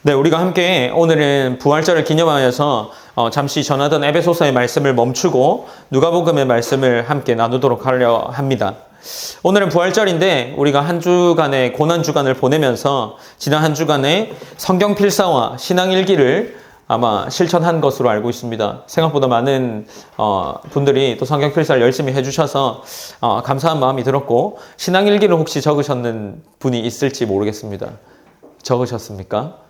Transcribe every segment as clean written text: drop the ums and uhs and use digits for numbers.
네, 우리가 함께 오늘은 부활절을 기념하여서 잠시 전하던 에베소서의 말씀을 멈추고 누가복음의 말씀을 함께 나누도록 하려 합니다. 오늘은 부활절인데 우리가 한 주간의 고난주간을 보내면서 지난 한 주간의 성경 필사와 신앙일기를 아마 실천한 것으로 알고 있습니다. 생각보다 많은 분들이 또 성경 필사를 열심히 해주셔서 감사한 마음이 들었고, 신앙일기를 혹시 적으셨는 분이 있을지 모르겠습니다. 적으셨습니까?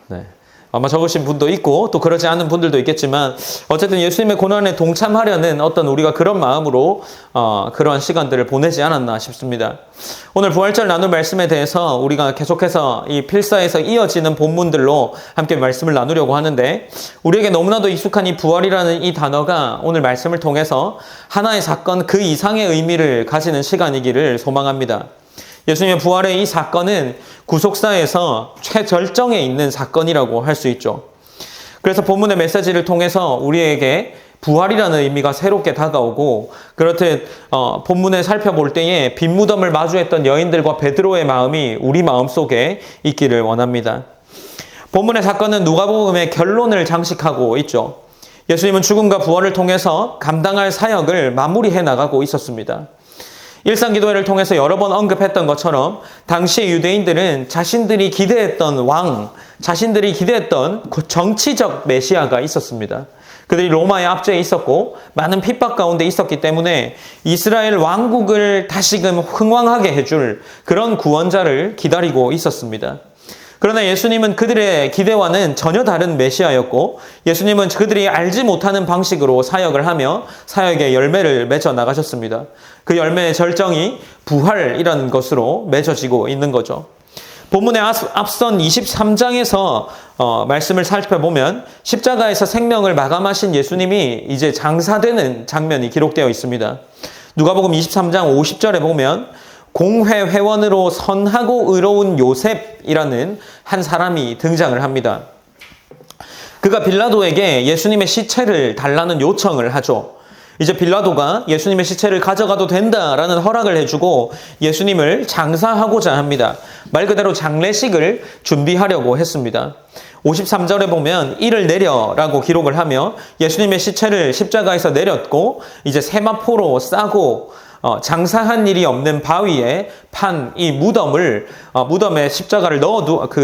네. 아마 적으신 분도 있고 또 그러지 않은 분들도 있겠지만, 어쨌든 예수님의 고난에 동참하려는 어떤 우리가 그런 마음으로 그러한 시간들을 보내지 않았나 싶습니다. 오늘 부활절 나눌 말씀에 대해서 우리가 계속해서 이 필사에서 이어지는 본문들로 함께 말씀을 나누려고 하는데, 우리에게 너무나도 익숙한 이 부활이라는 이 단어가 오늘 말씀을 통해서 하나의 사건 그 이상의 의미를 가지는 시간이기를 소망합니다. 예수님의 부활의 이 사건은 구속사에서 최절정에 있는 사건이라고 할 수 있죠. 그래서 본문의 메시지를 통해서 우리에게 부활이라는 의미가 새롭게 다가오고, 그렇듯 본문을 살펴볼 때에 빈 무덤을 마주했던 여인들과 베드로의 마음이 우리 마음속에 있기를 원합니다. 본문의 사건은 누가복음의 결론을 장식하고 있죠. 예수님은 죽음과 부활을 통해서 감당할 사역을 마무리해 나가고 있었습니다. 일상기도회를 통해서 여러 번 언급했던 것처럼 당시의 유대인들은 자신들이 기대했던 왕, 자신들이 기대했던 정치적 메시아가 있었습니다. 그들이 로마의 압제에 있었고 많은 핍박 가운데 있었기 때문에 이스라엘 왕국을 다시금 흥왕하게 해줄 그런 구원자를 기다리고 있었습니다. 그러나 예수님은 그들의 기대와는 전혀 다른 메시아였고, 예수님은 그들이 알지 못하는 방식으로 사역을 하며 사역의 열매를 맺어 나가셨습니다. 그 열매의 절정이 부활이라는 것으로 맺어지고 있는 거죠. 본문의 앞선 23장에서 말씀을 살펴보면 십자가에서 생명을 마감하신 예수님이 이제 장사되는 장면이 기록되어 있습니다. 누가복음 23장 50절에 보면 공회 회원으로 선하고 의로운 요셉이라는 한 사람이 등장을 합니다. 그가 빌라도에게 예수님의 시체를 달라는 요청을 하죠. 이제 빌라도가 예수님의 시체를 가져가도 된다라는 허락을 해주고 예수님을 장사하고자 합니다. 말 그대로 장례식을 준비하려고 했습니다. 53절에 보면 이를 내려라고 기록을 하며 예수님의 시체를 십자가에서 내렸고, 이제 세마포로 싸고 장사한 일이 없는 바위에 판 이 무덤에 십자가를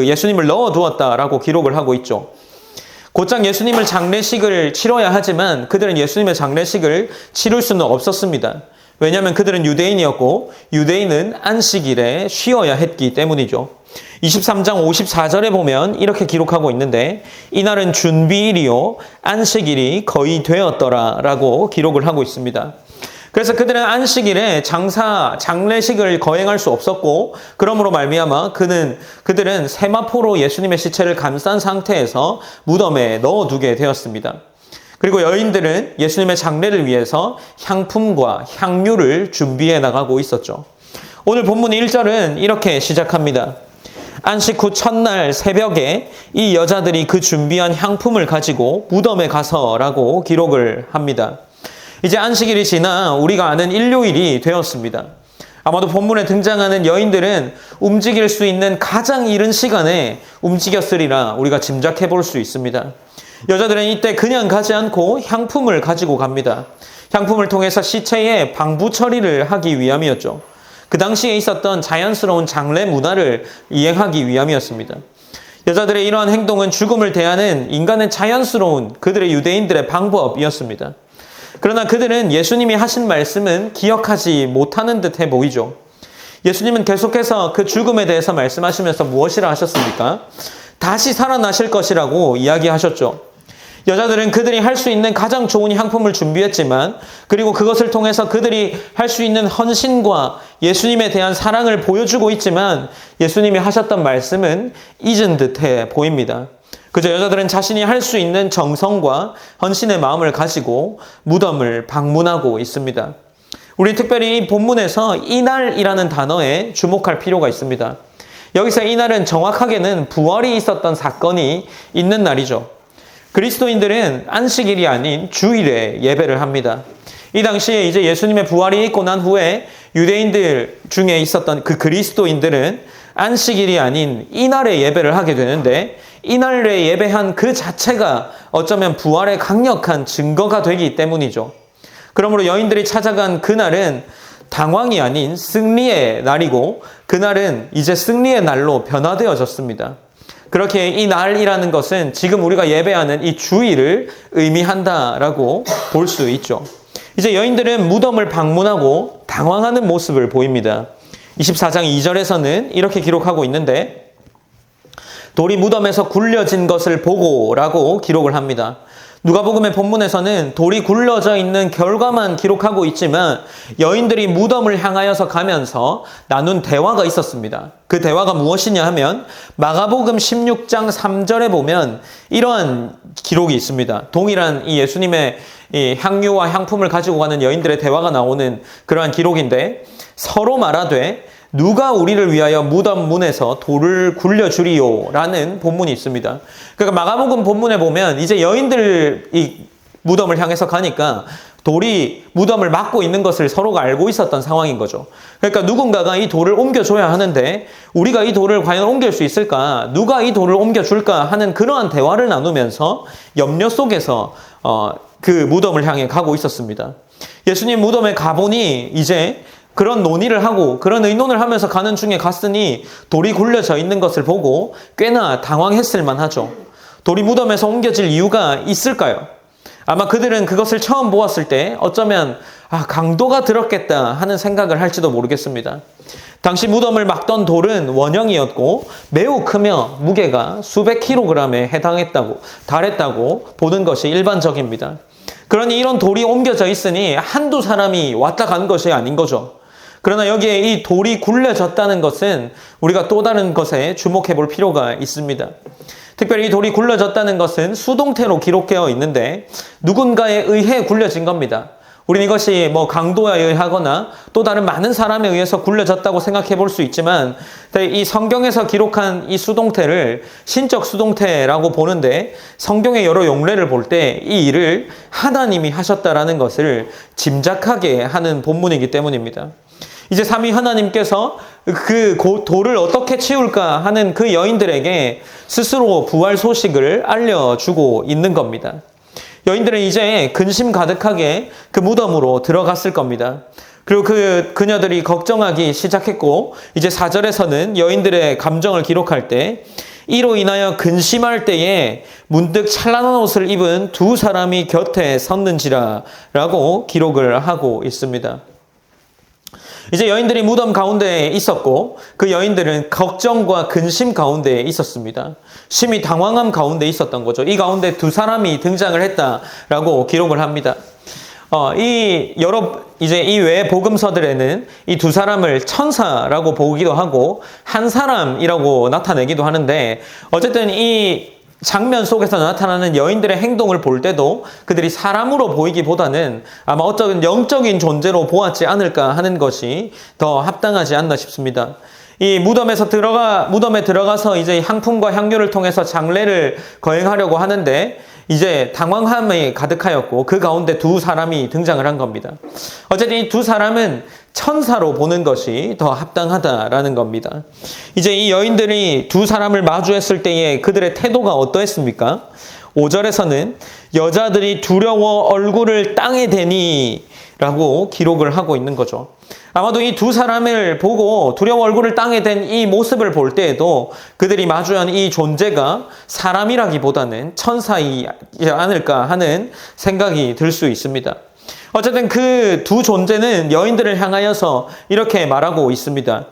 예수님을 넣어두었다라고 기록을 하고 있죠. 곧장 예수님을 장례식을 치러야 하지만 그들은 예수님의 장례식을 치를 수는 없었습니다. 왜냐하면 그들은 유대인이었고 유대인은 안식일에 쉬어야 했기 때문이죠. 23장 54절에 보면 이렇게 기록하고 있는데, 이날은 준비일이요 안식일이 거의 되었더라 라고 기록을 하고 있습니다. 그래서 그들은 안식일에 장례식을 거행할 수 없었고, 그러므로 말미암아 그들은 세마포로 예수님의 시체를 감싼 상태에서 무덤에 넣어두게 되었습니다. 그리고 여인들은 예수님의 장례를 위해서 향품과 향유를 준비해 나가고 있었죠. 오늘 본문 1절은 이렇게 시작합니다. 안식 후 첫날 새벽에 이 여자들이 그 준비한 향품을 가지고 무덤에 가서라고 기록을 합니다. 이제 안식일이 지나 우리가 아는 일요일이 되었습니다. 아마도 본문에 등장하는 여인들은 움직일 수 있는 가장 이른 시간에 움직였으리라 우리가 짐작해 볼 수 있습니다. 여자들은 이때 그냥 가지 않고 향품을 가지고 갑니다. 향품을 통해서 시체에 방부 처리를 하기 위함이었죠. 그 당시에 있었던 자연스러운 장례 문화를 이행하기 위함이었습니다. 여자들의 이러한 행동은 죽음을 대하는 인간의 자연스러운 그들의 유대인들의 방법이었습니다. 그러나 그들은 예수님이 하신 말씀은 기억하지 못하는 듯해 보이죠. 예수님은 계속해서 그 죽음에 대해서 말씀하시면서 무엇이라 하셨습니까? 다시 살아나실 것이라고 이야기하셨죠. 여자들은 그들이 할 수 있는 가장 좋은 향품을 준비했지만, 그리고 그것을 통해서 그들이 할 수 있는 헌신과 예수님에 대한 사랑을 보여주고 있지만, 예수님이 하셨던 말씀은 잊은 듯해 보입니다. 그저 여자들은 자신이 할 수 있는 정성과 헌신의 마음을 가지고 무덤을 방문하고 있습니다. 우리 특별히 이 본문에서 이날이라는 단어에 주목할 필요가 있습니다. 여기서 이날은 정확하게는 부활이 있었던 사건이 있는 날이죠. 그리스도인들은 안식일이 아닌 주일에 예배를 합니다. 이 당시에 이제 예수님의 부활이 있고 난 후에 유대인들 중에 있었던 그 그리스도인들은 안식일이 아닌 이날에 예배를 하게 되는데 이날에 예배한 그 자체가 어쩌면 부활의 강력한 증거가 되기 때문이죠. 그러므로 여인들이 찾아간 그날은 당황이 아닌 승리의 날이고 그날은 이제 승리의 날로 변화되어졌습니다. 그렇게 이 날이라는 것은 지금 우리가 예배하는 이 주일을 의미한다라고 볼 수 있죠. 이제 여인들은 무덤을 방문하고 당황하는 모습을 보입니다. 24장 2절에서는 이렇게 기록하고 있는데 돌이 무덤에서 굴려진 것을 보고라고 기록을 합니다. 누가복음의 본문에서는 돌이 굴러져 있는 결과만 기록하고 있지만 여인들이 무덤을 향하여서 가면서 나눈 대화가 있었습니다. 그 대화가 무엇이냐 하면 마가복음 16장 3절에 보면 이러한 기록이 있습니다. 동일한 이 예수님의 이 향유와 향품을 가지고 가는 여인들의 대화가 나오는 그러한 기록인데 서로 말하되 누가 우리를 위하여 무덤 문에서 돌을 굴려주리요 라는 본문이 있습니다. 그러니까 마가복음 본문에 보면 이제 여인들이 무덤을 향해서 가니까 돌이 무덤을 막고 있는 것을 서로가 알고 있었던 상황인 거죠. 그러니까 누군가가 이 돌을 옮겨줘야 하는데 우리가 이 돌을 과연 옮길 수 있을까? 누가 이 돌을 옮겨줄까? 하는 그러한 대화를 나누면서 염려 속에서 그 무덤을 향해 가고 있었습니다. 예수님 무덤에 가보니 이제 그런 논의를 하고 그런 의논을 하면서 가는 중에 갔으니 돌이 굴려져 있는 것을 보고 꽤나 당황했을 만하죠. 돌이 무덤에서 옮겨질 이유가 있을까요? 아마 그들은 그것을 처음 보았을 때 어쩌면 강도가 들었겠다 하는 생각을 할지도 모르겠습니다. 당시 무덤을 막던 돌은 원형이었고 매우 크며 무게가 수백 킬로그램에 달했다고 보는 것이 일반적입니다. 그러니 이런 돌이 옮겨져 있으니 한두 사람이 왔다 간 것이 아닌 거죠. 그러나 여기에 이 돌이 굴려졌다는 것은 우리가 또 다른 것에 주목해 볼 필요가 있습니다. 특별히 이 돌이 굴려졌다는 것은 수동태로 기록되어 있는데 누군가에 의해 굴려진 겁니다. 우리는 이것이 강도에 의하거나 또 다른 많은 사람에 의해서 굴려졌다고 생각해 볼 수 있지만 이 성경에서 기록한 이 수동태를 신적 수동태라고 보는데 성경의 여러 용례를 볼 때 이 일을 하나님이 하셨다라는 것을 짐작하게 하는 본문이기 때문입니다. 이제 삼위 하나님께서 그 돌을 어떻게 치울까 하는 그 여인들에게 스스로 부활 소식을 알려주고 있는 겁니다. 여인들은 이제 근심 가득하게 그 무덤으로 들어갔을 겁니다. 그리고 그녀들이 걱정하기 시작했고 이제 4절에서는 여인들의 감정을 기록할 때 이로 인하여 근심할 때에 문득 찬란한 옷을 입은 두 사람이 곁에 섰는지라 라고 기록을 하고 있습니다. 이제 여인들이 무덤 가운데에 있었고 그 여인들은 걱정과 근심 가운데에 있었습니다. 심히 당황함 가운데 있었던 거죠. 이 가운데 두 사람이 등장을 했다라고 기록을 합니다. 이제 이 외의 복음서들에는 이 두 사람을 천사라고 보기도 하고 한 사람이라고 나타내기도 하는데 어쨌든 이 장면 속에서 나타나는 여인들의 행동을 볼 때도 그들이 사람으로 보이기보다는 아마 어떤 영적인 존재로 보았지 않을까 하는 것이 더 합당하지 않나 싶습니다. 이 무덤에 들어가서 이제 향품과 향료를 통해서 장례를 거행하려고 하는데 이제 당황함이 가득하였고 그 가운데 두 사람이 등장을 한 겁니다. 어쨌든 이 두 사람은 천사로 보는 것이 더 합당하다라는 겁니다. 이제 이 여인들이 두 사람을 마주했을 때의 그들의 태도가 어떠했습니까? 5절에서는 여자들이 두려워 얼굴을 땅에 대니 라고 기록을 하고 있는 거죠. 아마도 이 두 사람을 보고 두려워 얼굴을 땅에 댄 이 모습을 볼 때에도 그들이 마주한 이 존재가 사람이라기보다는 천사이지 않을까 하는 생각이 들 수 있습니다. 어쨌든 그 두 존재는 여인들을 향하여서 이렇게 말하고 있습니다.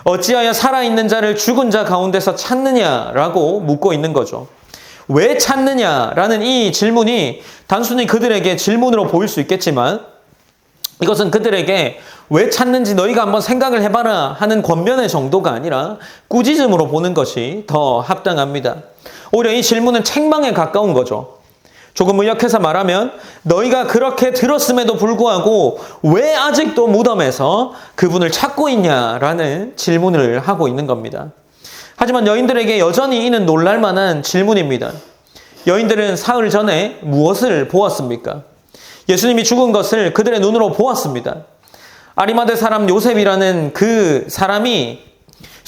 어찌하여 살아있는 자를 죽은 자 가운데서 찾느냐라고 묻고 있는 거죠. 왜 찾느냐라는 이 질문이 단순히 그들에게 질문으로 보일 수 있겠지만 이것은 그들에게 왜 찾는지 너희가 한번 생각을 해봐라 하는 권면의 정도가 아니라 꾸짖음으로 보는 것이 더 합당합니다. 오히려 이 질문은 책망에 가까운 거죠. 조금 의역해서 말하면 너희가 그렇게 들었음에도 불구하고 왜 아직도 무덤에서 그분을 찾고 있냐라는 질문을 하고 있는 겁니다. 하지만 여인들에게 여전히 이는 놀랄만한 질문입니다. 여인들은 사흘 전에 무엇을 보았습니까? 예수님이 죽은 것을 그들의 눈으로 보았습니다. 아리마대 사람 요셉이라는 그 사람이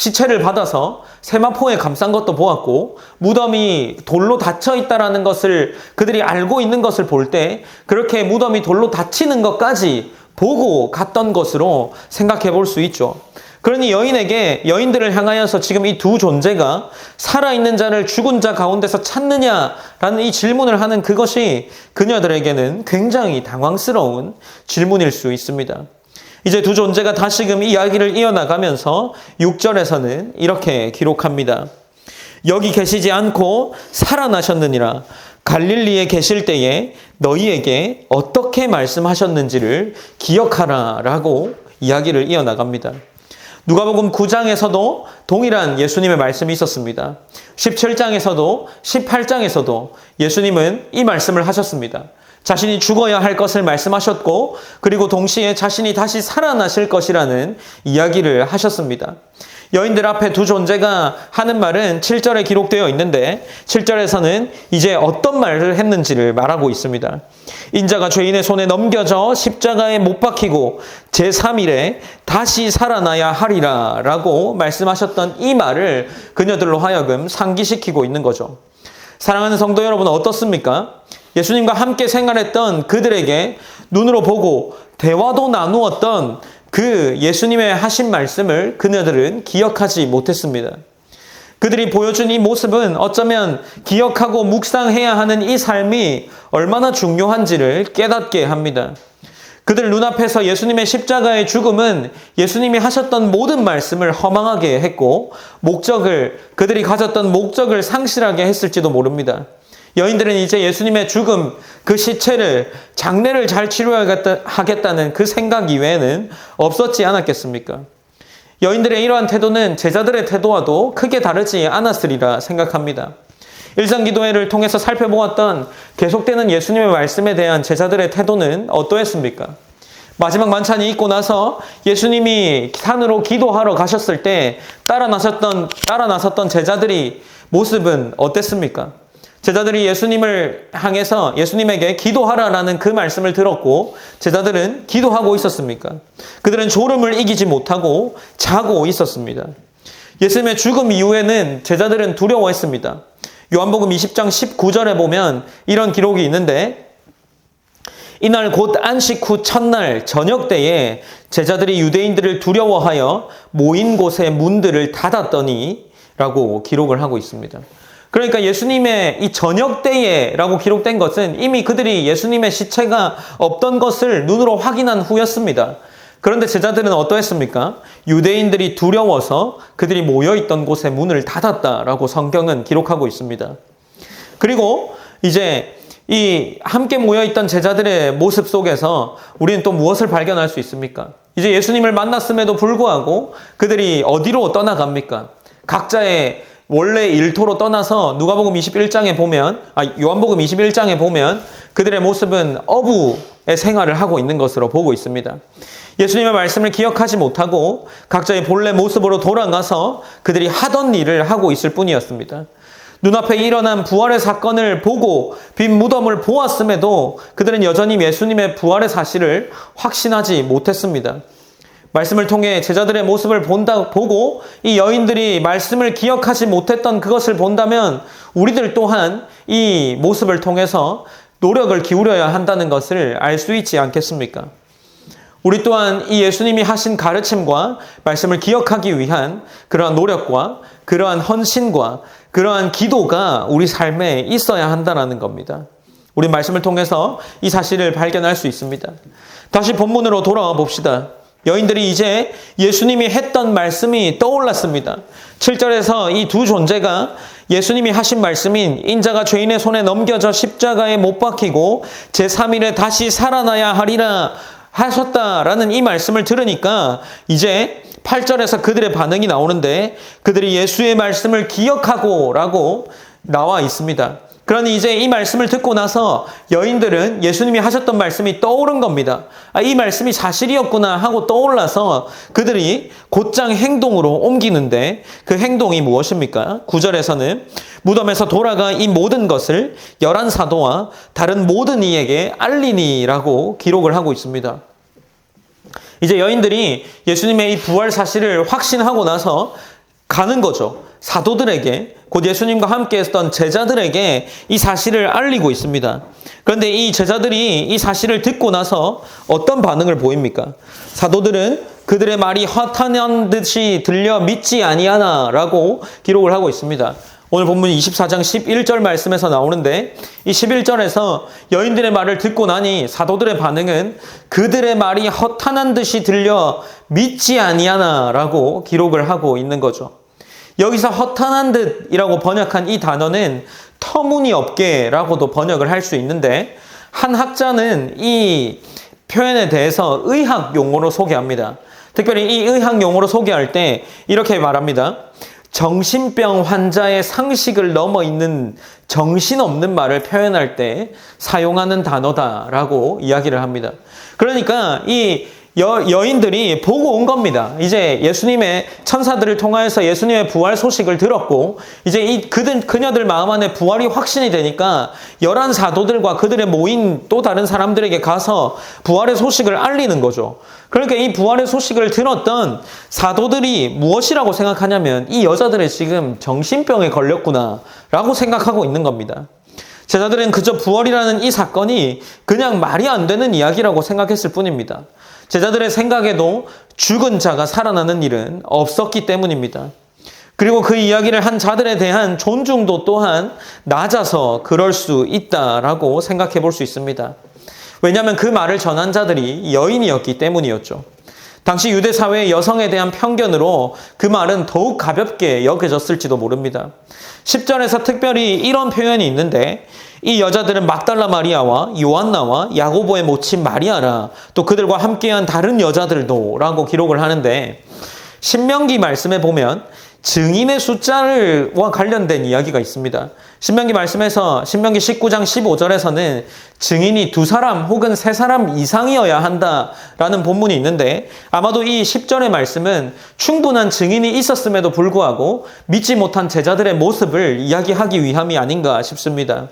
시체를 받아서 세마포에 감싼 것도 보았고 무덤이 돌로 닫혀 있다라는 것을 그들이 알고 있는 것을 볼 때 그렇게 무덤이 돌로 닫히는 것까지 보고 갔던 것으로 생각해 볼 수 있죠. 그러니 여인들을 향하여서 지금 이 두 존재가 살아있는 자를 죽은 자 가운데서 찾느냐라는 이 질문을 하는 그것이 그녀들에게는 굉장히 당황스러운 질문일 수 있습니다. 이제 두 존재가 다시금 이야기를 이어나가면서 6절에서는 이렇게 기록합니다. 여기 계시지 않고 살아나셨느니라. 갈릴리에 계실 때에 너희에게 어떻게 말씀하셨는지를 기억하라 라고 이야기를 이어나갑니다. 누가복음 9장에서도 동일한 예수님의 말씀이 있었습니다. 17장에서도 18장에서도 예수님은 이 말씀을 하셨습니다. 자신이 죽어야 할 것을 말씀하셨고 그리고 동시에 자신이 다시 살아나실 것이라는 이야기를 하셨습니다. 여인들 앞에 두 존재가 하는 말은 7절에 기록되어 있는데 7절에서는 이제 어떤 말을 했는지를 말하고 있습니다. 인자가 죄인의 손에 넘겨져 십자가에 못 박히고 제3일에 다시 살아나야 하리라 라고 말씀하셨던 이 말을 그녀들로 하여금 상기시키고 있는 거죠. 사랑하는 성도 여러분, 어떻습니까? 예수님과 함께 생활했던 그들에게 눈으로 보고 대화도 나누었던 그 예수님의 하신 말씀을 그녀들은 기억하지 못했습니다. 그들이 보여준 이 모습은 어쩌면 기억하고 묵상해야 하는 이 삶이 얼마나 중요한지를 깨닫게 합니다. 그들 눈앞에서 예수님의 십자가의 죽음은 예수님이 하셨던 모든 말씀을 허망하게 했고 그들이 가졌던 목적을 상실하게 했을지도 모릅니다. 여인들은 이제 예수님의 죽음, 그 시체를, 장례를 잘 치료하겠다는 그 생각 이외에는 없었지 않았겠습니까? 여인들의 이러한 태도는 제자들의 태도와도 크게 다르지 않았으리라 생각합니다. 일상기도회를 통해서 살펴보았던 계속되는 예수님의 말씀에 대한 제자들의 태도는 어떠했습니까? 마지막 만찬이 있고 나서 예수님이 산으로 기도하러 가셨을 때 따라 나섰던 제자들이 모습은 어땠습니까? 제자들이 예수님을 향해서 예수님에게 기도하라라는 그 말씀을 들었고 제자들은 기도하고 있었습니까? 그들은 졸음을 이기지 못하고 자고 있었습니다. 예수님의 죽음 이후에는 제자들은 두려워했습니다. 요한복음 20장 19절에 보면 이런 기록이 있는데 이날 곧 안식 후 첫날 저녁 때에 제자들이 유대인들을 두려워하여 모인 곳의 문들을 닫았더니 라고 기록을 하고 있습니다. 그러니까 예수님의 이 저녁 때에 라고 기록된 것은 이미 그들이 예수님의 시체가 없던 것을 눈으로 확인한 후였습니다. 그런데 제자들은 어떠했습니까? 유대인들이 두려워서 그들이 모여있던 곳의 문을 닫았다라고 성경은 기록하고 있습니다. 그리고 이제 이 함께 모여있던 제자들의 모습 속에서 우리는 또 무엇을 발견할 수 있습니까? 이제 예수님을 만났음에도 불구하고 그들이 어디로 떠나갑니까? 각자의 원래 일터로 떠나서 요한복음 21장에 보면 그들의 모습은 어부의 생활을 하고 있는 것으로 보고 있습니다. 예수님의 말씀을 기억하지 못하고 각자의 본래 모습으로 돌아가서 그들이 하던 일을 하고 있을 뿐이었습니다. 눈앞에 일어난 부활의 사건을 보고 빈 무덤을 보았음에도 그들은 여전히 예수님의 부활의 사실을 확신하지 못했습니다. 말씀을 통해 제자들의 모습을 보고 이 여인들이 말씀을 기억하지 못했던 그것을 본다면 우리들 또한 이 모습을 통해서 노력을 기울여야 한다는 것을 알 수 있지 않겠습니까? 우리 또한 이 예수님이 하신 가르침과 말씀을 기억하기 위한 그러한 노력과 그러한 헌신과 그러한 기도가 우리 삶에 있어야 한다는 겁니다. 우리 말씀을 통해서 이 사실을 발견할 수 있습니다. 다시 본문으로 돌아와 봅시다. 여인들이 이제 예수님이 했던 말씀이 떠올랐습니다. 7절에서 이 두 존재가 예수님이 하신 말씀인 인자가 죄인의 손에 넘겨져 십자가에 못 박히고 제3일에 다시 살아나야 하리라 하셨다라는 이 말씀을 들으니까 이제 8절에서 그들의 반응이 나오는데 그들이 예수의 말씀을 기억하고 라고 나와 있습니다. 그러니 이제 이 말씀을 듣고 나서 여인들은 예수님이 하셨던 말씀이 떠오른 겁니다. 이 말씀이 사실이었구나 하고 떠올라서 그들이 곧장 행동으로 옮기는데 그 행동이 무엇입니까? 9절에서는 무덤에서 돌아가 이 모든 것을 11사도와 다른 모든 이에게 알리니라고 기록을 하고 있습니다. 이제 여인들이 예수님의 이 부활 사실을 확신하고 나서 가는 거죠. 사도들에게, 곧 예수님과 함께 했던 제자들에게 이 사실을 알리고 있습니다. 그런데 이 제자들이 이 사실을 듣고 나서 어떤 반응을 보입니까? 사도들은 그들의 말이 허탄한 듯이 들려 믿지 아니하나 라고 기록을 하고 있습니다. 오늘 본문 24장 11절 말씀에서 나오는데, 이 11절에서 여인들의 말을 듣고 나니 사도들의 반응은 그들의 말이 허탄한 듯이 들려 믿지 아니하나 라고 기록을 하고 있는 거죠. 여기서 허탄한 듯이라고 번역한 이 단어는 터무니없게 라고도 번역을 할 수 있는데, 한 학자는 이 표현에 대해서 의학 용어로 소개합니다. 특별히 이 의학 용어로 소개할 때 이렇게 말합니다. 정신병 환자의 상식을 넘어 있는 정신없는 말을 표현할 때 사용하는 단어다라고 이야기를 합니다. 그러니까 이 여인들이 보고 온 겁니다. 이제 예수님의 천사들을 통하여서 예수님의 부활 소식을 들었고, 이제 그녀들 마음 안에 부활이 확신이 되니까 11 사도들과 그들의 모인 또 다른 사람들에게 가서 부활의 소식을 알리는 거죠. 그러니까 이 부활의 소식을 들었던 사도들이 무엇이라고 생각하냐면, 이 여자들이 지금 정신병에 걸렸구나 라고 생각하고 있는 겁니다. 제자들은 그저 부활이라는 이 사건이 그냥 말이 안 되는 이야기라고 생각했을 뿐입니다. 제자들의 생각에도 죽은 자가 살아나는 일은 없었기 때문입니다. 그리고 그 이야기를 한 자들에 대한 존중도 또한 낮아서 그럴 수 있다라고 생각해 볼 수 있습니다. 왜냐하면 그 말을 전한 자들이 여인이었기 때문이었죠. 당시 유대 사회의 여성에 대한 편견으로 그 말은 더욱 가볍게 여겨졌을지도 모릅니다. 10절에서 특별히 이런 표현이 있는데, 이 여자들은 막달라 마리아와 요한나와 야고보의 모친 마리아라, 또 그들과 함께한 다른 여자들도 라고 기록을 하는데, 신명기 말씀에 보면 증인의 숫자와 관련된 이야기가 있습니다. 신명기 말씀에서 신명기 19장 15절에서는 증인이 2사람 혹은 3사람 이상이어야 한다라는 본문이 있는데, 아마도 이 10절의 말씀은 충분한 증인이 있었음에도 불구하고 믿지 못한 제자들의 모습을 이야기하기 위함이 아닌가 싶습니다.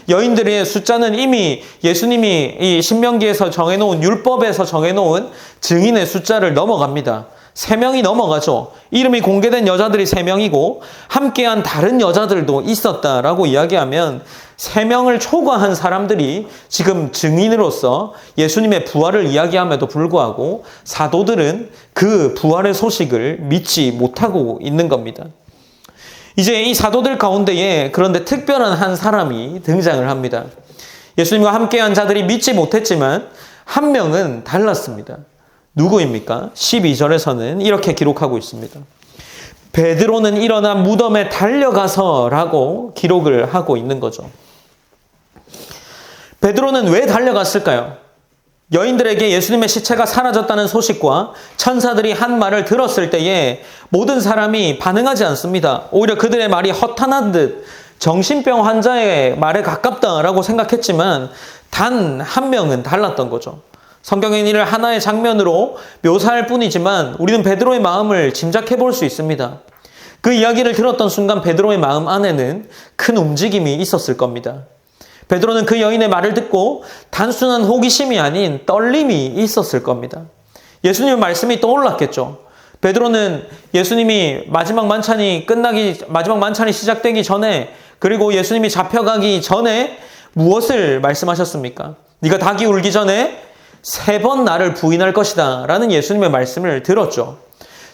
여인들의 숫자는 이미 예수님이 이 신명기에서 정해놓은, 율법에서 정해놓은 증인의 숫자를 넘어갑니다. 3명이 넘어가죠. 이름이 공개된 여자들이 3명이고 함께한 다른 여자들도 있었다라고 이야기하면 3명을 초과한 사람들이 지금 증인으로서 예수님의 부활을 이야기함에도 불구하고 사도들은 그 부활의 소식을 믿지 못하고 있는 겁니다. 이제 이 사도들 가운데에 그런데 특별한 한 사람이 등장을 합니다. 예수님과 함께한 자들이 믿지 못했지만 한 명은 달랐습니다. 누구입니까? 12절에서는 이렇게 기록하고 있습니다. 베드로는 일어나 무덤에 달려가서 라고 기록을 하고 있는 거죠. 베드로는 왜 달려갔을까요? 여인들에게 예수님의 시체가 사라졌다는 소식과 천사들이 한 말을 들었을 때에 모든 사람이 반응하지 않습니다. 오히려 그들의 말이 허탄한 듯 정신병 환자의 말에 가깝다라고 생각했지만 단 한 명은 달랐던 거죠. 성경의 이를 하나의 장면으로 묘사할 뿐이지만 우리는 베드로의 마음을 짐작해 볼 수 있습니다. 그 이야기를 들었던 순간 베드로의 마음 안에는 큰 움직임이 있었을 겁니다. 베드로는 그 여인의 말을 듣고 단순한 호기심이 아닌 떨림이 있었을 겁니다. 예수님의 말씀이 떠올랐겠죠. 베드로는 예수님이 마지막 만찬이 시작되기 전에, 그리고 예수님이 잡혀가기 전에 무엇을 말씀하셨습니까? 네가 닭이 울기 전에 3번 나를 부인할 것이다 라는 예수님의 말씀을 들었죠.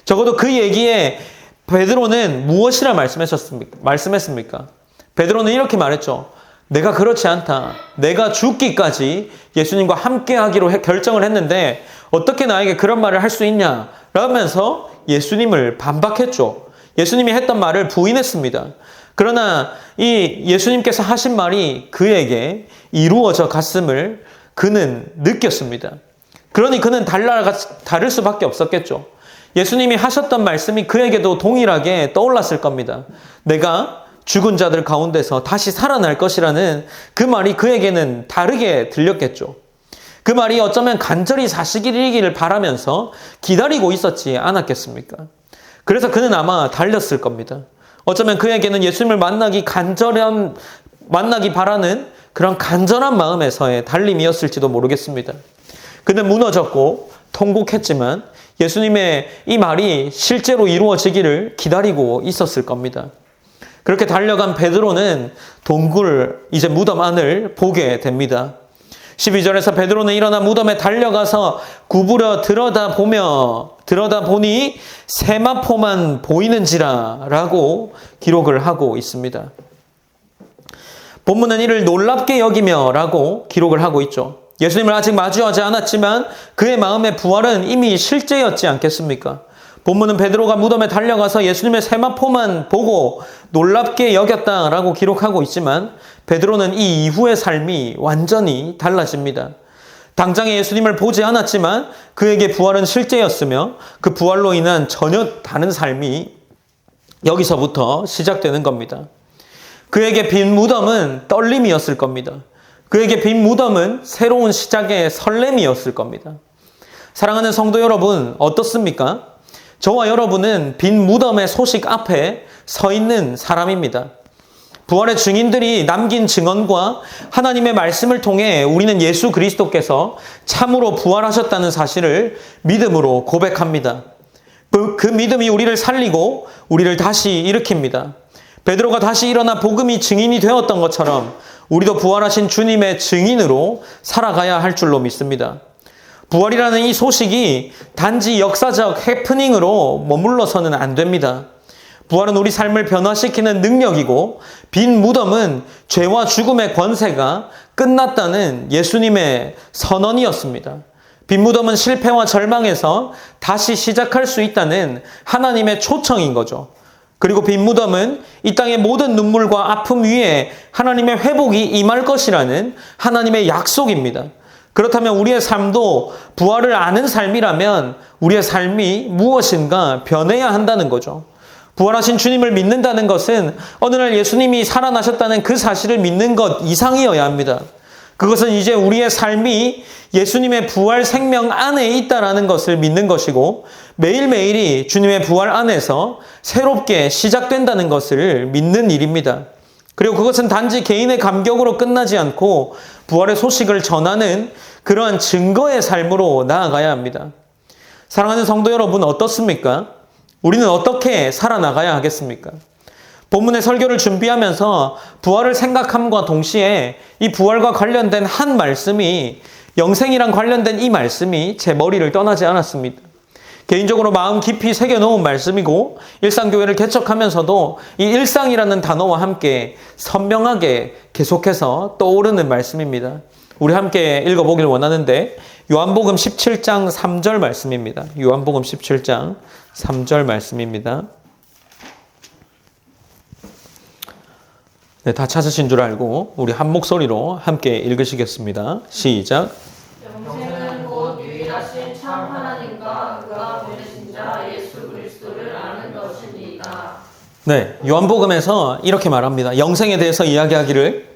적어도 그 얘기에 베드로는 무엇이라 말씀했습니까? 베드로는 이렇게 말했죠. 내가 그렇지 않다. 내가 죽기까지 예수님과 함께 하기로 결정을 했는데 어떻게 나에게 그런 말을 할 수 있냐? 라면서 예수님을 반박했죠. 예수님이 했던 말을 부인했습니다. 그러나 이 예수님께서 하신 말이 그에게 이루어져 갔음을 그는 느꼈습니다. 그러니 그는 다를 수밖에 없었겠죠. 예수님이 하셨던 말씀이 그에게도 동일하게 떠올랐을 겁니다. 내가 죽은 자들 가운데서 다시 살아날 것이라는 그 말이 그에게는 다르게 들렸겠죠. 그 말이 어쩌면 간절히 사실이기를 바라면서 기다리고 있었지 않았겠습니까? 그래서 그는 아마 달렸을 겁니다. 어쩌면 그에게는 예수님을 만나기 바라는 그런 간절한 마음에서의 달림이었을지도 모르겠습니다. 그는 무너졌고 통곡했지만 예수님의 이 말이 실제로 이루어지기를 기다리고 있었을 겁니다. 그렇게 달려간 베드로는 동굴, 이제 무덤 안을 보게 됩니다. 12절에서 베드로는 일어나 무덤에 달려가서 구부려 들여다보니 세마포만 보이는지라 라고 기록을 하고 있습니다. 본문은 이를 놀랍게 여기며 라고 기록을 하고 있죠. 예수님을 아직 마주하지 않았지만 그의 마음의 부활은 이미 실제였지 않겠습니까? 본문은 베드로가 무덤에 달려가서 예수님의 세마포만 보고 놀랍게 여겼다라고 기록하고 있지만 베드로는 이 이후의 삶이 완전히 달라집니다. 당장에 예수님을 보지 않았지만 그에게 부활은 실제였으며 그 부활로 인한 전혀 다른 삶이 여기서부터 시작되는 겁니다. 그에게 빈 무덤은 떨림이었을 겁니다. 그에게 빈 무덤은 새로운 시작의 설렘이었을 겁니다. 사랑하는 성도 여러분, 어떻습니까? 저와 여러분은 빈 무덤의 소식 앞에 서 있는 사람입니다. 부활의 증인들이 남긴 증언과 하나님의 말씀을 통해 우리는 예수 그리스도께서 참으로 부활하셨다는 사실을 믿음으로 고백합니다. 그 믿음이 우리를 살리고 우리를 다시 일으킵니다. 베드로가 다시 일어나 복음이 증인이 되었던 것처럼 우리도 부활하신 주님의 증인으로 살아가야 할 줄로 믿습니다. 부활이라는 이 소식이 단지 역사적 해프닝으로 머물러서는 안 됩니다. 부활은 우리 삶을 변화시키는 능력이고 빈 무덤은 죄와 죽음의 권세가 끝났다는 예수님의 선언이었습니다. 빈 무덤은 실패와 절망에서 다시 시작할 수 있다는 하나님의 초청인 거죠. 그리고 빈 무덤은 이 땅의 모든 눈물과 아픔 위에 하나님의 회복이 임할 것이라는 하나님의 약속입니다. 그렇다면 우리의 삶도 부활을 아는 삶이라면 우리의 삶이 무엇인가 변해야 한다는 거죠. 부활하신 주님을 믿는다는 것은 어느 날 예수님이 살아나셨다는 그 사실을 믿는 것 이상이어야 합니다. 그것은 이제 우리의 삶이 예수님의 부활 생명 안에 있다라는 것을 믿는 것이고 매일매일이 주님의 부활 안에서 새롭게 시작된다는 것을 믿는 일입니다. 그리고 그것은 단지 개인의 감격으로 끝나지 않고 부활의 소식을 전하는 그러한 증거의 삶으로 나아가야 합니다. 사랑하는 성도 여러분, 어떻습니까? 우리는 어떻게 살아나가야 하겠습니까? 본문의 설교를 준비하면서 부활을 생각함과 동시에 이 부활과 관련된 한 말씀이, 영생이랑 관련된 이 말씀이 제 머리를 떠나지 않았습니다. 개인적으로 마음 깊이 새겨놓은 말씀이고 일상교회를 개척하면서도 이 일상이라는 단어와 함께 선명하게 계속해서 떠오르는 말씀입니다. 우리 함께 읽어보길 원하는데 요한복음 17장 3절 말씀입니다. 요한복음 17장 3절 말씀입니다. 네, 다 찾으신 줄 알고 우리 한 목소리로 함께 읽으시겠습니다. 시작. 영생은 곧 유일하신 참 하나님과 그가 보내신 자 예수 그리스도를 아는 것입니다. 네, 요한복음에서 이렇게 말합니다. 영생에 대해서 이야기하기를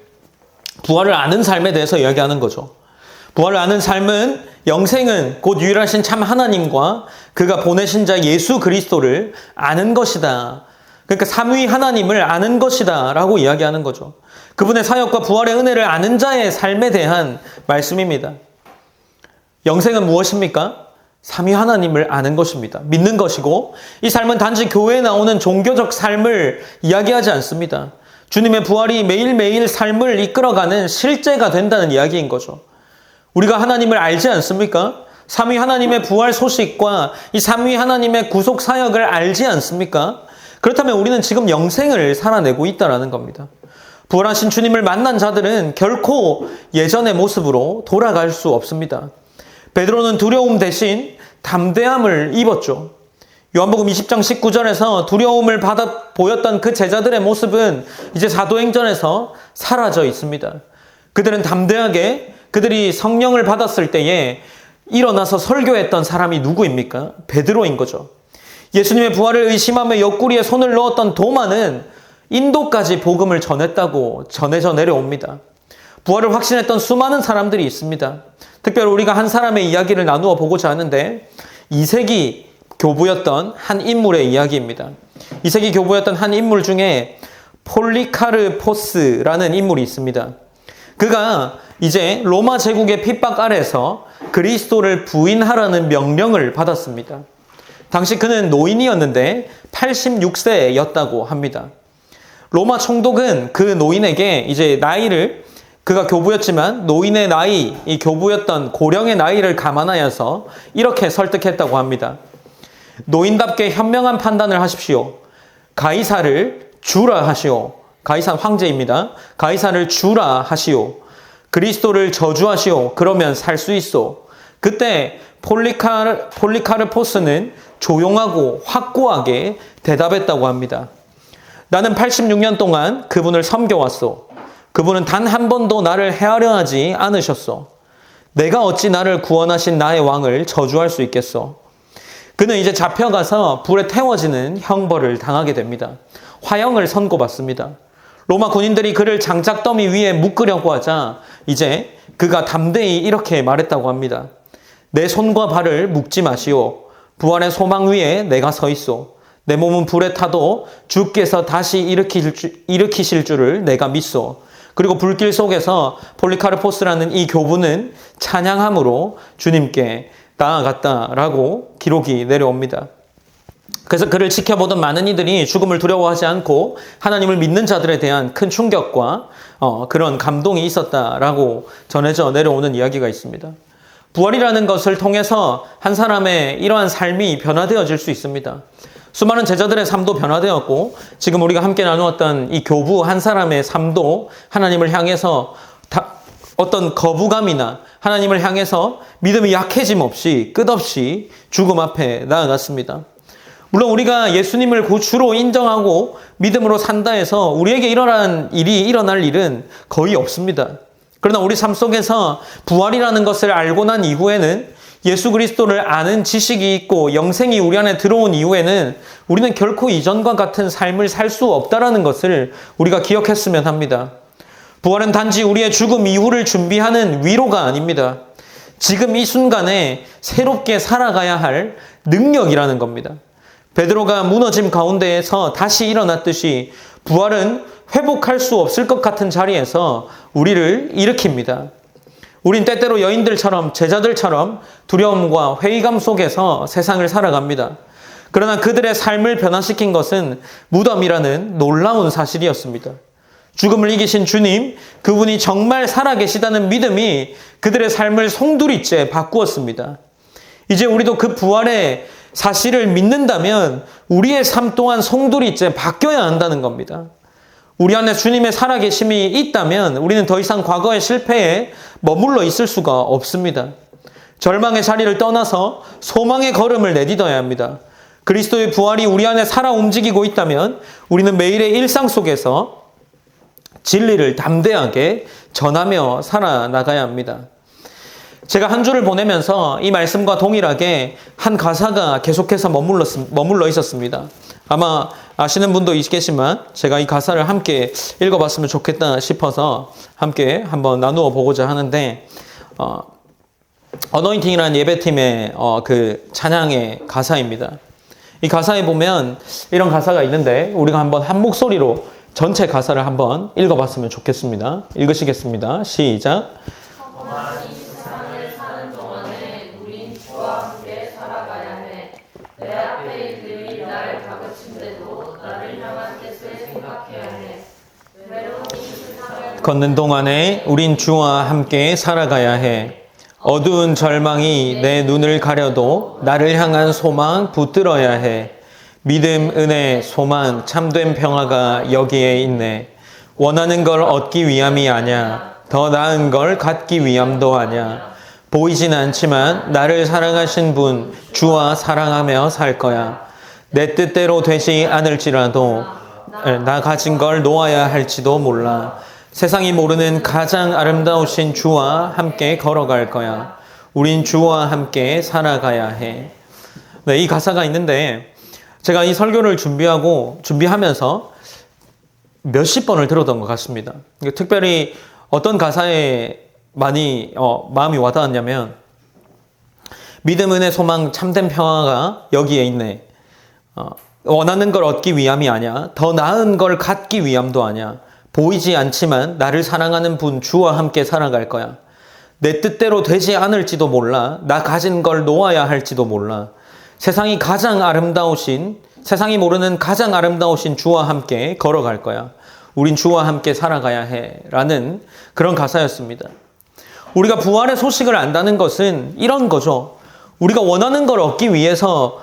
부활을 아는 삶에 대해서 이야기하는 거죠. 부활을 아는 삶은, 영생은 곧 유일하신 참 하나님과 그가 보내신 자 예수 그리스도를 아는 것이다. 그러니까 삼위 하나님을 아는 것이다 라고 이야기하는 거죠. 그분의 사역과 부활의 은혜를 아는 자의 삶에 대한 말씀입니다. 영생은 무엇입니까? 삼위 하나님을 아는 것입니다. 믿는 것이고, 이 삶은 단지 교회에 나오는 종교적 삶을 이야기하지 않습니다. 주님의 부활이 매일매일 삶을 이끌어가는 실제가 된다는 이야기인 거죠. 우리가 하나님을 알지 않습니까? 삼위 하나님의 부활 소식과 이 삼위 하나님의 구속 사역을 알지 않습니까? 그렇다면 우리는 지금 영생을 살아내고 있다는 겁니다. 부활하신 주님을 만난 자들은 결코 예전의 모습으로 돌아갈 수 없습니다. 베드로는 두려움 대신 담대함을 입었죠. 요한복음 20장 19절에서 두려움을 받아 보였던 그 제자들의 모습은 이제 사도행전에서 사라져 있습니다. 그들은 담대하게, 그들이 성령을 받았을 때에 일어나서 설교했던 사람이 누구입니까? 베드로인 거죠. 예수님의 부활을 의심하며 옆구리에 손을 넣었던 도마는 인도까지 복음을 전했다고 전해져 내려옵니다. 부활을 확신했던 수많은 사람들이 있습니다. 특별히 우리가 한 사람의 이야기를 나누어 보고자 하는데, 이세기 교부였던 한 인물의 이야기입니다. 이세기 교부였던 한 인물 중에 폴리카르포스라는 인물이 있습니다. 그가 이제 로마 제국의 핍박 아래서 그리스도를 부인하라는 명령을 받았습니다. 당시 그는 노인이었는데 86세였다고 합니다. 로마 총독은 그 노인에게 이제 나이를, 그가 교부였지만 노인의 나이, 이 교부였던 고령의 나이를 감안하여서 이렇게 설득했다고 합니다. 노인답게 현명한 판단을 하십시오. 가이사를 주라 하시오. 가이사 황제입니다. 가이사를 주라 하시오. 그리스도를 저주하시오. 그러면 살 수 있어. 그때 폴리카르포스는 조용하고 확고하게 대답했다고 합니다. 나는 86년 동안 그분을 섬겨왔소. 그분은 단 한 번도 나를 헤아려 하지 않으셨소. 내가 어찌 나를 구원하신 나의 왕을 저주할 수 있겠소. 그는 이제 잡혀가서 불에 태워지는 형벌을 당하게 됩니다. 화형을 선고받습니다. 로마 군인들이 그를 장작더미 위에 묶으려고 하자 이제 그가 담대히 이렇게 말했다고 합니다. 내 손과 발을 묶지 마시오. 부활의 소망 위에 내가 서 있소. 내 몸은 불에 타도 주께서 다시 일으키실 줄을 내가 믿소. 그리고 불길 속에서 폴리카르포스라는 이 교부는 찬양함으로 주님께 나아갔다라고 기록이 내려옵니다. 그래서 그를 지켜보던 많은 이들이 죽음을 두려워하지 않고 하나님을 믿는 자들에 대한 큰 충격과 그런 감동이 있었다라고 전해져 내려오는 이야기가 있습니다. 부활이라는 것을 통해서 한 사람의 이러한 삶이 변화되어질 수 있습니다. 수많은 제자들의 삶도 변화되었고 지금 우리가 함께 나누었던 이 교부 한 사람의 삶도 하나님을 향해서 어떤 거부감이나 하나님을 향해서 믿음이 약해짐 없이 끝없이 죽음 앞에 나아갔습니다. 물론 우리가 예수님을 주로 인정하고 믿음으로 산다 해서 우리에게 일어날 일은 거의 없습니다. 그러나 우리 삶 속에서 부활이라는 것을 알고 난 이후에는 예수 그리스도를 아는 지식이 있고 영생이 우리 안에 들어온 이후에는 우리는 결코 이전과 같은 삶을 살 수 없다는 것을 우리가 기억했으면 합니다. 부활은 단지 우리의 죽음 이후를 준비하는 위로가 아닙니다. 지금 이 순간에 새롭게 살아가야 할 능력이라는 겁니다. 베드로가 무너짐 가운데에서 다시 일어났듯이 부활은 회복할 수 없을 것 같은 자리에서 우리를 일으킵니다. 우린 때때로 여인들처럼 제자들처럼 두려움과 회의감 속에서 세상을 살아갑니다. 그러나 그들의 삶을 변화시킨 것은 무덤이라는 놀라운 사실이었습니다. 죽음을 이기신 주님, 그분이 정말 살아계시다는 믿음이 그들의 삶을 송두리째 바꾸었습니다. 이제 우리도 그 부활의 사실을 믿는다면 우리의 삶 또한 송두리째 바뀌어야 한다는 겁니다. 우리 안에 주님의 살아계심이 있다면 우리는 더 이상 과거의 실패에 머물러 있을 수가 없습니다. 절망의 자리를 떠나서 소망의 걸음을 내딛어야 합니다. 그리스도의 부활이 우리 안에 살아 움직이고 있다면 우리는 매일의 일상 속에서 진리를 담대하게 전하며 살아나가야 합니다. 제가 한 주를 보내면서 이 말씀과 동일하게 한 가사가 계속해서 머물러 있었습니다. 아마 아시는 분도 있겠지만 제가 이 가사를 함께 읽어봤으면 좋겠다 싶어서 함께 한번 나누어 보고자 하는데 어노인팅이라는 예배팀의 그 찬양의 가사입니다. 이 가사에 보면 이런 가사가 있는데 우리가 한번 한 목소리로 전체 가사를 한번 읽어봤으면 좋겠습니다. 읽으시겠습니다. 시작. 걷는 동안에 우린 주와 함께 살아가야 해. 어두운 절망이 내 눈을 가려도 나를 향한 소망 붙들어야 해. 믿음, 은혜, 소망, 참된 평화가 여기에 있네. 원하는 걸 얻기 위함이 아냐. 더 나은 걸 갖기 위함도 아냐. 보이진 않지만 나를 사랑하신 분 주와 사랑하며 살 거야. 내 뜻대로 되지 않을지라도 나 가진 걸 놓아야 할지도 몰라. 세상이 모르는 가장 아름다우신 주와 함께 걸어갈 거야. 우린 주와 함께 살아가야 해. 네, 이 가사가 있는데 제가 이 설교를 준비하면서 몇십 번을 들었던 것 같습니다. 특별히 어떤 가사에 많이 마음이 와닿았냐면 믿음, 은혜, 소망, 참된 평화가 여기에 있네. 원하는 걸 얻기 위함이 아니야. 더 나은 걸 갖기 위함도 아니야. 보이지 않지만 나를 사랑하는 분 주와 함께 살아갈 거야. 내 뜻대로 되지 않을지도 몰라. 나 가진 걸 놓아야 할지도 몰라. 세상이 모르는 가장 아름다우신 주와 함께 걸어갈 거야. 우린 주와 함께 살아가야 해. 라는 그런 가사였습니다. 우리가 부활의 소식을 안다는 것은 이런 거죠. 우리가 원하는 걸 얻기 위해서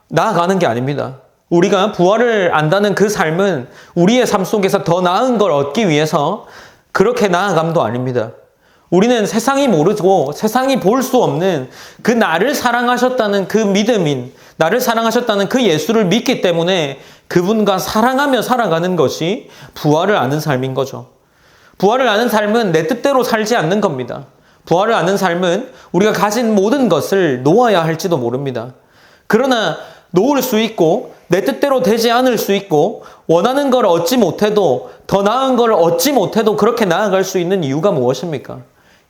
나아가는 게 아닙니다. 우리가 부활을 안다는 그 삶은 우리의 삶 속에서 더 나은 걸 얻기 위해서 그렇게 나아감도 아닙니다. 우리는 세상이 모르고 세상이 볼 수 없는 그 나를 사랑하셨다는 그 믿음인, 나를 사랑하셨다는 그 예수를 믿기 때문에 그분과 사랑하며 살아가는 것이 부활을 아는 삶인 거죠. 부활을 아는 삶은 내 뜻대로 살지 않는 겁니다. 부활을 아는 삶은 우리가 가진 모든 것을 놓아야 할지도 모릅니다. 그러나 놓을 수 있고 내 뜻대로 되지 않을 수 있고 원하는 걸 얻지 못해도 더 나은 걸 얻지 못해도 그렇게 나아갈 수 있는 이유가 무엇입니까?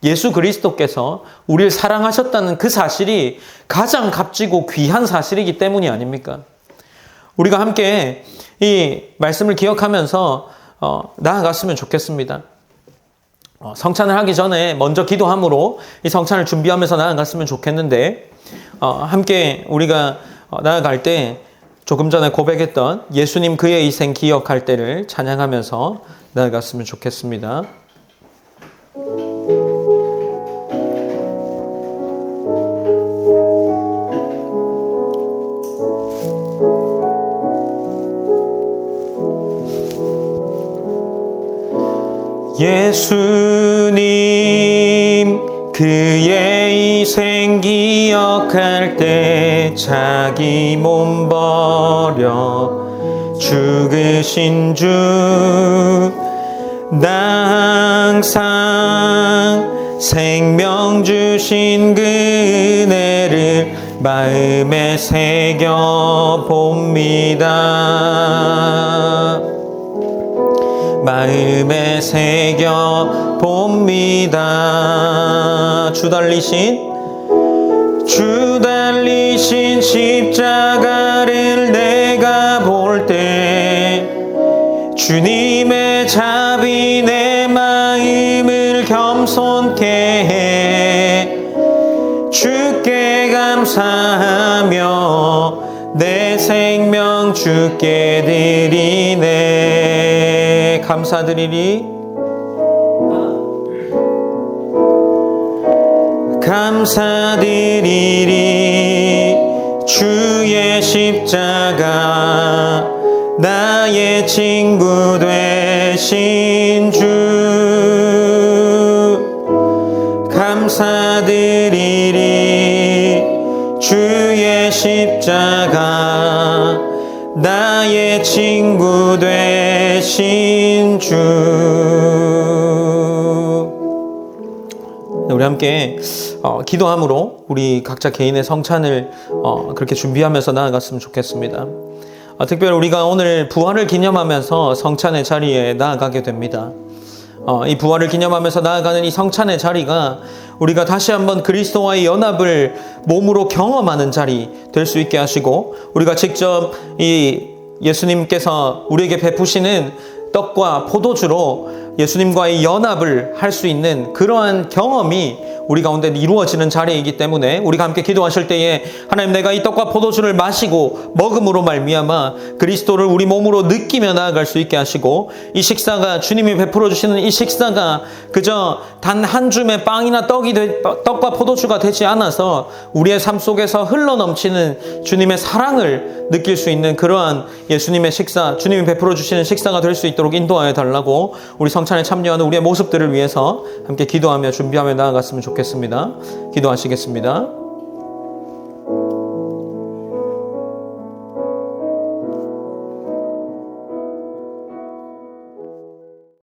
예수 그리스도께서 우리를 사랑하셨다는 그 사실이 가장 값지고 귀한 사실이기 때문이 아닙니까? 우리가 함께 이 말씀을 기억하면서 나아갔으면 좋겠습니다. 성찬을 하기 전에 먼저 기도함으로 이 성찬을 준비하면서 나아갔으면 좋겠는데 함께 우리가 나아갈 때 조금 전에 고백했던 예수님 그의 희생 기억할 때를 찬양하면서 나아갔으면 좋겠습니다. 예수님 그의 희생 기억할 때 자기 몸 버려 죽으신 주 나 항상 생명 주신 그 은혜를 마음에 새겨 봅니다. 마음에 새겨 봅니다. 주 달리신 십자가를 내가 볼 때 주님의 자비 내 마음을 겸손케 해 주께 감사하며 내 생명 주께 드리네. 감사드리리 주의 십자가 나의 친구 되신 주 감사드리리 주의 십자가 나의 친구 되신 주. 우리 함께 기도함으로 우리 각자 개인의 성찬을 그렇게 준비하면서 나아갔으면 좋겠습니다. 특별히 우리가 오늘 부활을 기념하면서 성찬의 자리에 나아가게 됩니다. 이 부활을 기념하면서 나아가는 이 성찬의 자리가 우리가 다시 한번 그리스도와의 연합을 몸으로 경험하는 자리 될 수 있게 하시고 우리가 직접 이 예수님께서 우리에게 베푸시는 떡과 포도주로 예수님과의 연합을 할 수 있는 그러한 경험이 우리 가운데 이루어지는 자리이기 때문에 우리가 함께 기도하실 때에 하나님 내가 이 떡과 포도주를 마시고 먹음으로 말미암아 그리스도를 우리 몸으로 느끼며 나아갈 수 있게 하시고 이 식사가 주님이 베풀어 주시는 이 식사가 그저 단 한 줌의 빵이나 떡과 포도주가 되지 않아서 우리의 삶 속에서 흘러넘치는 주님의 사랑을 느낄 수 있는 그러한 예수님의 식사, 주님이 베풀어 주시는 식사가 될 수 있도록 인도하여 달라고 우리 성찬에 참여하는 우리의 모습들을 위해서 함께 기도하며 준비하며 나아갔으면 좋겠습니다. 기도하시겠습니다.